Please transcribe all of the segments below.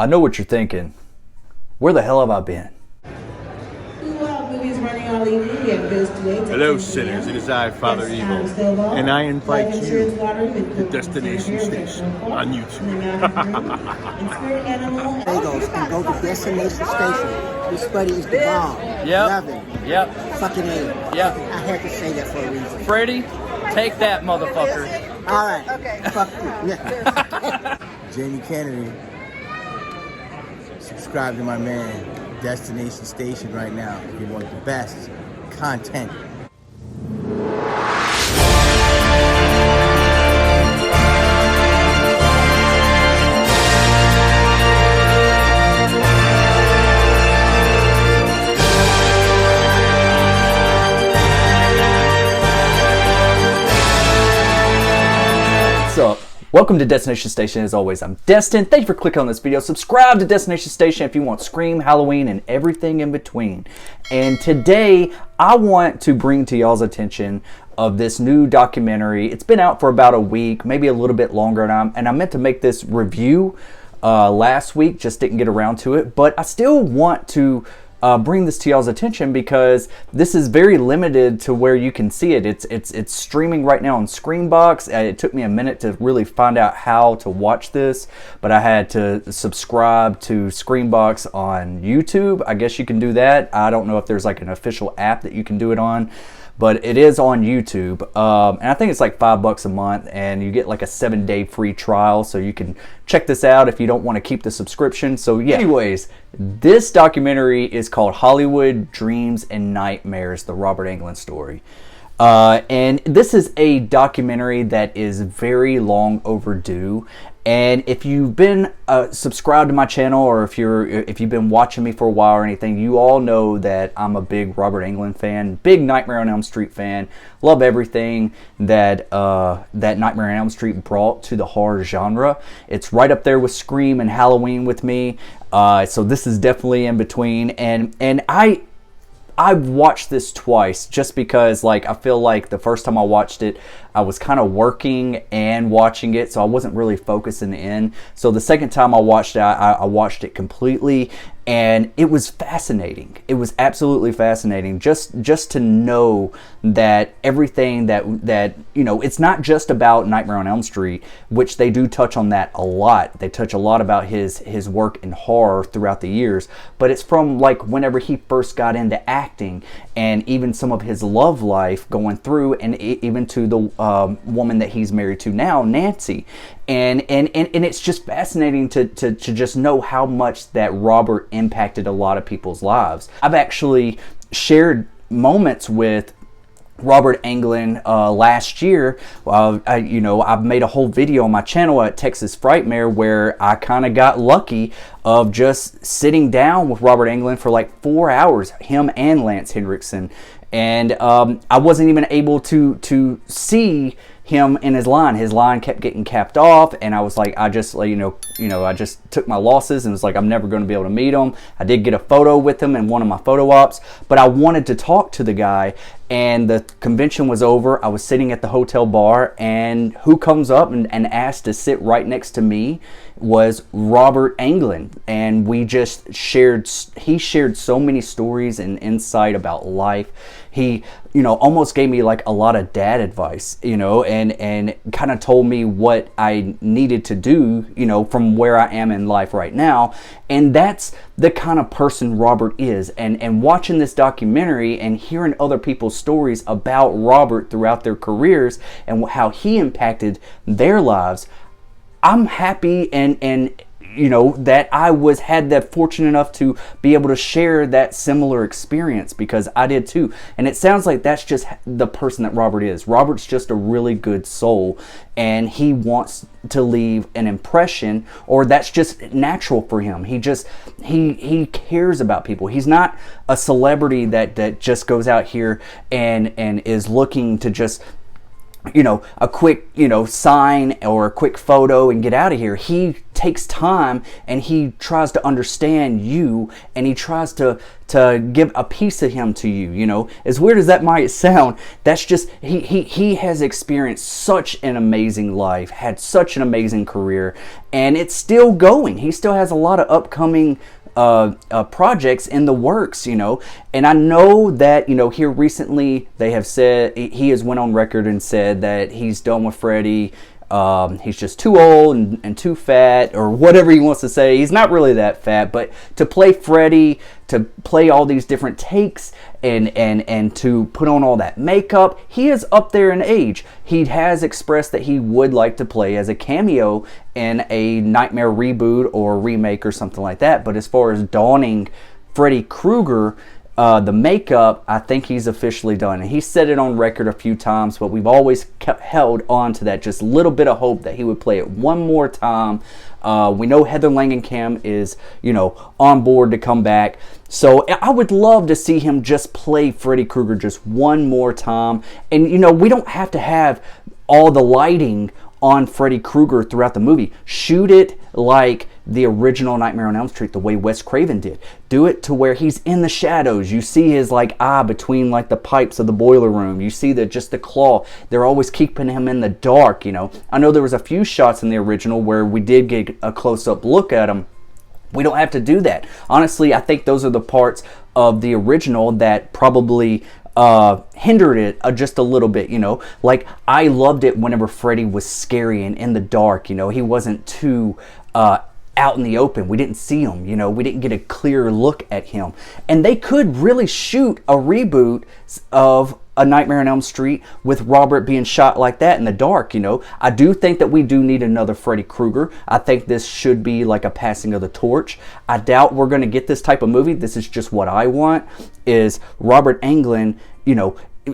I know what you're thinking. Where the hell have I been? Hello, sinners. It is I, Father Evil, and I invite you to Destination Station on YouTube. Bagels and go to Destination Station. This buddy is the bomb. Yep. Love him. Yep. Fucking A. Yep. I had to say that for a reason. Freddie, take that, motherfucker. All right. Okay. Fuck you. Yeah. Jamie Kennedy. Subscribe to my man, Destination Station, right now if you want the best content. What's up? Welcome to Destination Station. As always, I'm Destin. Thank you for clicking on this video. Subscribe to Destination Station if you want Scream, Halloween, and everything in between. And today, I want to bring to y'all's attention of this new documentary. It's been out for about a week, maybe a little bit longer, and I meant to make this review last week, just didn't get around to it. But I still want to bring this to y'all's attention because this is very limited to where you can see it. It's streaming right now on SCREAMBOX. It took me a minute to really find out how to watch this, but I had to subscribe to SCREAMBOX on YouTube. I guess you can do that. I don't know if there's like an official app that you can do it on, but it is on YouTube. And I think it's like $5 a month, and you get like a 7-day free trial, so you can check this out if you don't want to keep the subscription. So yeah, anyways, this documentary is called Hollywood Dreams and Nightmares, the Robert Englund story. And this is a documentary that is very long overdue. And if you've been subscribed to my channel, or if you've been watching me for a while or anything, you all know that I'm a big Robert Englund fan, big Nightmare on Elm Street fan. Love everything that that Nightmare on Elm Street brought to the horror genre. It's right up there with Scream and Halloween with me. So this is definitely in between. And I've watched this twice just because, like, I feel like the first time I watched it, I was kind of working and watching it, so I wasn't really focusing in. So the second time I watched it, I watched it completely, and it was fascinating. It was absolutely fascinating just to know that everything that you know, it's not just about Nightmare on Elm Street, which they do touch on that a lot. They touch a lot about his work in horror throughout the years, but it's from like whenever he first got into acting, and even some of his love life going through, and even to the woman that he's married to now, Nancy. And it's just fascinating to just know how much that Robert impacted a lot of people's lives. I've actually shared moments with Robert Englund last year. I've made a whole video on my channel at Texas Frightmare where I kind of got lucky of just sitting down with Robert Englund for like 4 hours, him and Lance Henriksen. And I wasn't even able to see him in his line. His line kept getting capped off, and I was like, I just took my losses and was like, I'm never going to be able to meet him. I did get a photo with him in one of my photo ops, but I wanted to talk to the guy. And the convention was over. I was sitting at the hotel bar, and who comes up and asked to sit right next to me was Robert Englund. And we just he shared so many stories and insight about life. He, almost gave me like a lot of dad advice, and kind of told me what I needed to do, from where I am in life right now. And that's the kind of person Robert is. And watching this documentary and hearing other people's stories about Robert throughout their careers and how he impacted their lives, I'm happy and that I had that fortunate enough to be able to share that similar experience, because I did too. And it sounds like that's just the person that Robert is. Robert's just a really good soul, and he wants to leave an impression, or that's just natural for him. He cares about people. He's not a celebrity that just goes out here and is looking to just a quick, sign or a quick photo and get out of here. He takes time and he tries to understand you, and he tries to give a piece of him to you. As weird as that might sound, that's just, he has experienced such an amazing life, had such an amazing career, and it's still going. He still has a lot of upcoming projects in the works, and I know that, here recently they have said, he has went on record and said that he's done with Freddy. He's just too old and too fat, or whatever he wants to say. He's not really that fat, but to play Freddy, to play all these different takes and to put on all that makeup, he is up there in age. He has expressed that he would like to play as a cameo in a Nightmare reboot or remake or something like that. But as far as donning Freddy Krueger, the makeup, I think he's officially done. And he said it on record a few times, but we've always held on to that just little bit of hope that he would play it one more time. We know Heather Langenkamp is, on board to come back. So I would love to see him just play Freddy Krueger just one more time. And, we don't have to have all the lighting on Freddy Krueger throughout the movie. Shoot it like the original Nightmare on Elm Street, the way Wes Craven did. Do it to where he's in the shadows. You see his eye between the pipes of the boiler room. You see just the claw. They're always keeping him in the dark. I know there was a few shots in the original where we did get a close-up look at him. We don't have to do that. Honestly, I think those are the parts of the original that probably hindered it just a little bit. I loved it whenever Freddy was scary and in the dark. He wasn't too out in the open. We didn't see him. We didn't get a clear look at him. And they could really shoot a reboot of A Nightmare on Elm Street with Robert being shot like that in the dark. I do think that we do need another Freddy Krueger. I think this should be like a passing of the torch. I doubt we're going to get this type of movie. This is just what I want, is Robert Englund,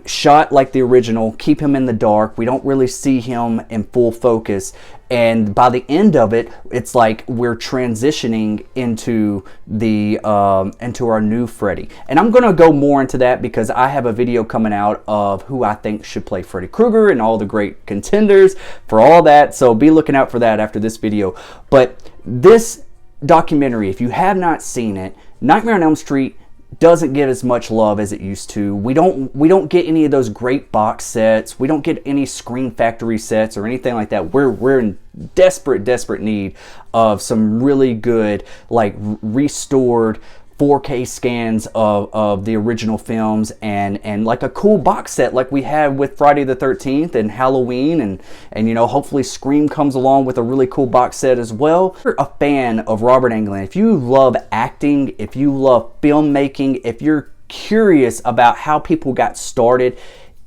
shot like the original, keep him in the dark. We don't really see him in full focus, and by the end of it, it's like we're transitioning into into our new Freddy. And I'm gonna go more into that because I have a video coming out of who I think should play Freddy Krueger and all the great contenders for all that, so be looking out for that after this video. But this documentary, if you have not seen it, Nightmare on Elm Street doesn't get as much love as it used to. We don't get any of those great box sets. We don't get any Scream Factory sets or anything like that. We're in desperate need of some really good, restored 4K scans of the original films and like a cool box set like we had with Friday the 13th and Halloween, and hopefully Scream comes along with a really cool box set as well. If you're a fan of Robert Englund, if you love acting, if you love filmmaking, if you're curious about how people got started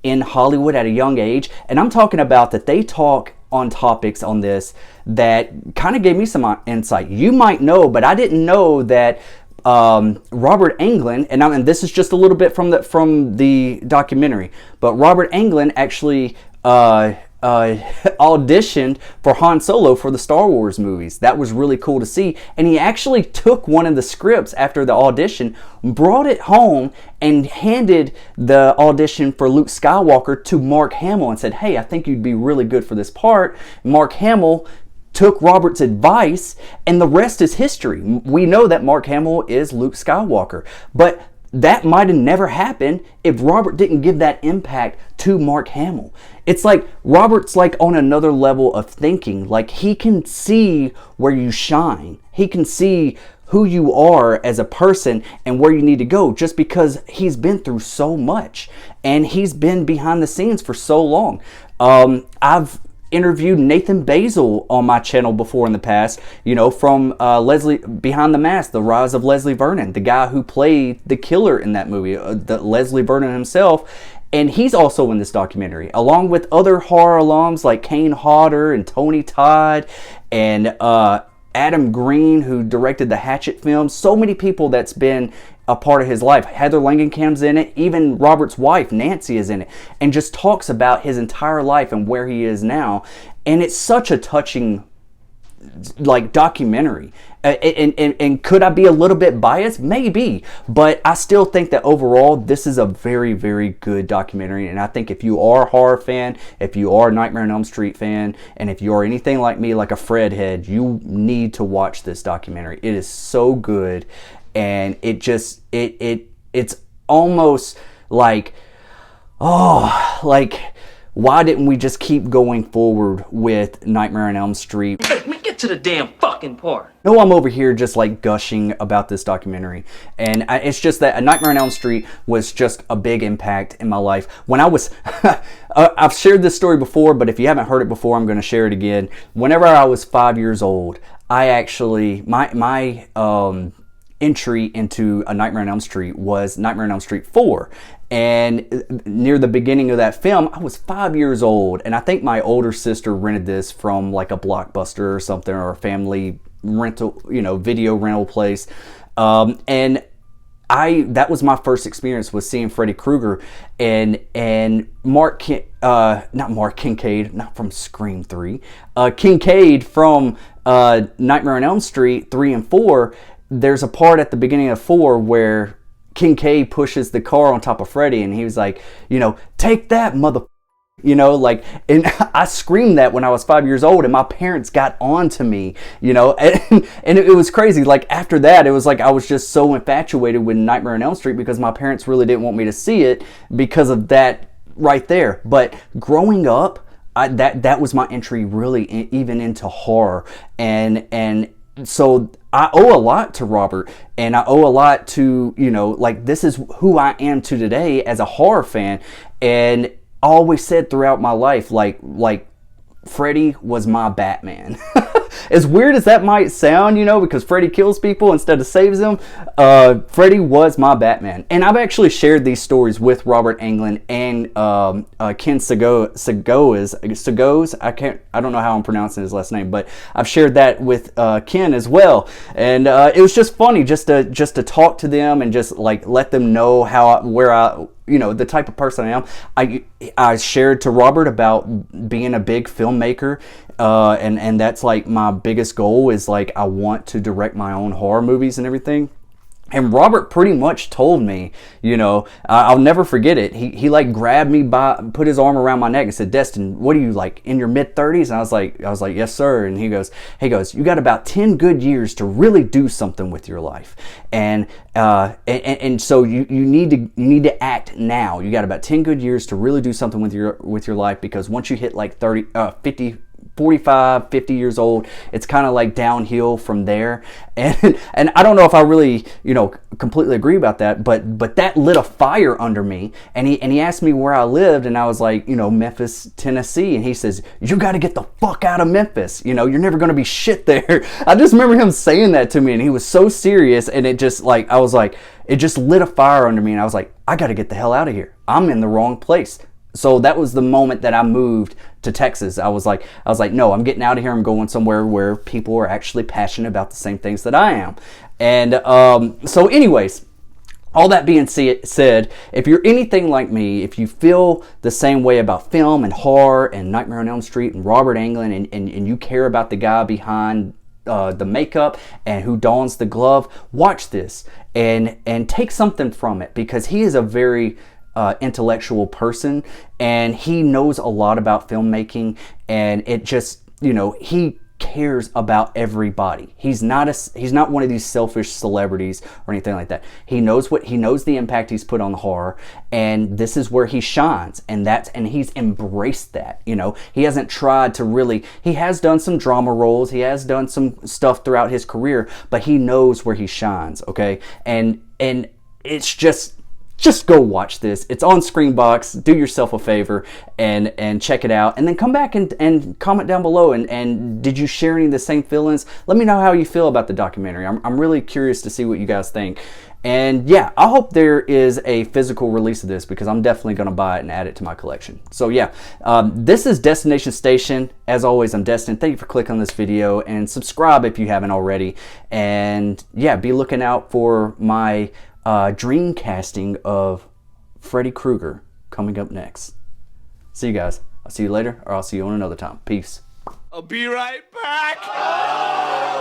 in Hollywood at a young age, and I'm talking about that they talk on topics on this that kind of gave me some insight. You might know, but I didn't know that Robert Englund, and this is just a little bit from the documentary, but Robert Englund actually auditioned for Han Solo for the Star Wars movies. That was really cool to see, and he actually took one of the scripts after the audition, brought it home, and handed the audition for Luke Skywalker to Mark Hamill and said, "Hey, I think you'd be really good for this part." Mark Hamill took Robert's advice, and the rest is history. We know that Mark Hamill is Luke Skywalker, but that might have never happened if Robert didn't give that impact to Mark Hamill. It's like Robert's on another level of thinking. He can see where you shine. He can see who you are as a person and where you need to go, just because he's been through so much and he's been behind the scenes for so long. I've interviewed Nathan Basil on my channel before in the past, from Leslie Behind the Mask, The Rise of Leslie Vernon, the guy who played the killer in that movie, Leslie Vernon himself. And he's also in this documentary, along with other horror alums like Kane Hodder and Tony Todd and Adam Green, who directed the Hatchet films. So many people that's been a part of his life. Heather Langenkamp's in it. Even Robert's wife, Nancy, is in it. And just talks about his entire life and where he is now. And it's such a touching like documentary. And could I be a little bit biased? Maybe, but I still think that overall this is a very, very good documentary. And I think if you are a horror fan, if you are a Nightmare on Elm Street fan, and if you are anything like me, like a Fred head, you need to watch this documentary. It is so good, and it just it's almost like, oh, like, why didn't we just keep going forward with Nightmare on Elm Street? Hey, man, get to the damn fucking part. No, I'm over here just like gushing about this documentary, and it's just that A Nightmare on Elm Street was just a big impact in my life. When I was, I've shared this story before, but if you haven't heard it before, I'm going to share it again. Whenever I was 5 years old, I actually, my entry into A Nightmare on Elm Street was Nightmare on Elm Street 4. And near the beginning of that film, I was 5 years old, and I think my older sister rented this from like a Blockbuster or something, or a family rental, video rental place. And that was my first experience with seeing Freddy Krueger, and not Mark Kincaid, not from Scream 3, Kincaid from Nightmare on Elm Street 3 and 4. There's a part at the beginning of 4 where Kincaid pushes the car on top of Freddy, and he was like, take that, mother, and I screamed that when I was 5 years old, and my parents got on to me, and it was crazy. Like, after that, it was like I was just so infatuated with Nightmare on Elm Street because my parents really didn't want me to see it because of that right there. But growing up, that was my entry really even into horror, and so I owe a lot to Robert, and I owe a lot to, like, this is who I am to today as a horror fan. And I always said throughout my life, like Freddy was my Batman. As weird as that might sound, because Freddy kills people instead of saves them, Freddy was my Batman. And I've actually shared these stories with Robert Englund and Ken Sagoes. I don't know how I'm pronouncing his last name, but I've shared that with Ken as well. And it was just funny just to talk to them and just like let them know the type of person I am. I shared to Robert about being a big filmmaker, and that's like my biggest goal is like I want to direct my own horror movies and everything. And Robert pretty much told me, I'll never forget it. He like grabbed me put his arm around my neck and said, "Destin, what are you, like in your mid-30s?" And I was like, "Yes, sir." And he goes, "You got about 10 good years to really do something with your life. And so you need to act now. You got about 10 good years to really do something with your life, because once you hit like 45, 50 years old, it's kind of like downhill from there." And I don't know if I really, completely agree about that, but that lit a fire under me. And he asked me where I lived, and I was like, Memphis, Tennessee. And he says, "You got to get the fuck out of Memphis. You're never going to be shit there." I just remember him saying that to me, and he was so serious, and it just like, I was like, it just lit a fire under me, and I was like, I got to get the hell out of here. I'm in the wrong place. So that was the moment that I moved to Texas. I was like, no, I'm getting out of here. I'm going somewhere where people are actually passionate about the same things that I am. And so anyways, all that being said, if you're anything like me, if you feel the same way about film and horror and Nightmare on Elm Street and Robert Englund, and you care about the guy behind the makeup and who dons the glove, watch this and take something from it, because he is a very intellectual person, and he knows a lot about filmmaking, and it just, he cares about everybody. He's not one of these selfish celebrities or anything like that. He knows the impact he's put on horror, and this is where he shines, and he's embraced that. He hasn't tried to really, he has done some drama roles, he has done some stuff throughout his career, but he knows where he shines, okay? And it's just go watch this. It's on SCREAMBOX. Do yourself a favor and check it out. And then come back and comment down below. And did you share any of the same feelings? Let me know how you feel about the documentary. I'm really curious to see what you guys think. And yeah, I hope there is a physical release of this, because I'm definitely going to buy it and add it to my collection. So yeah, this is Destination Station. As always, I'm Destin. Thank you for clicking on this video, and subscribe if you haven't already. And yeah, be looking out for my dream casting of Freddy Krueger coming up next. See you guys. I'll see you later, or I'll see you on another time. Peace. I'll be right back.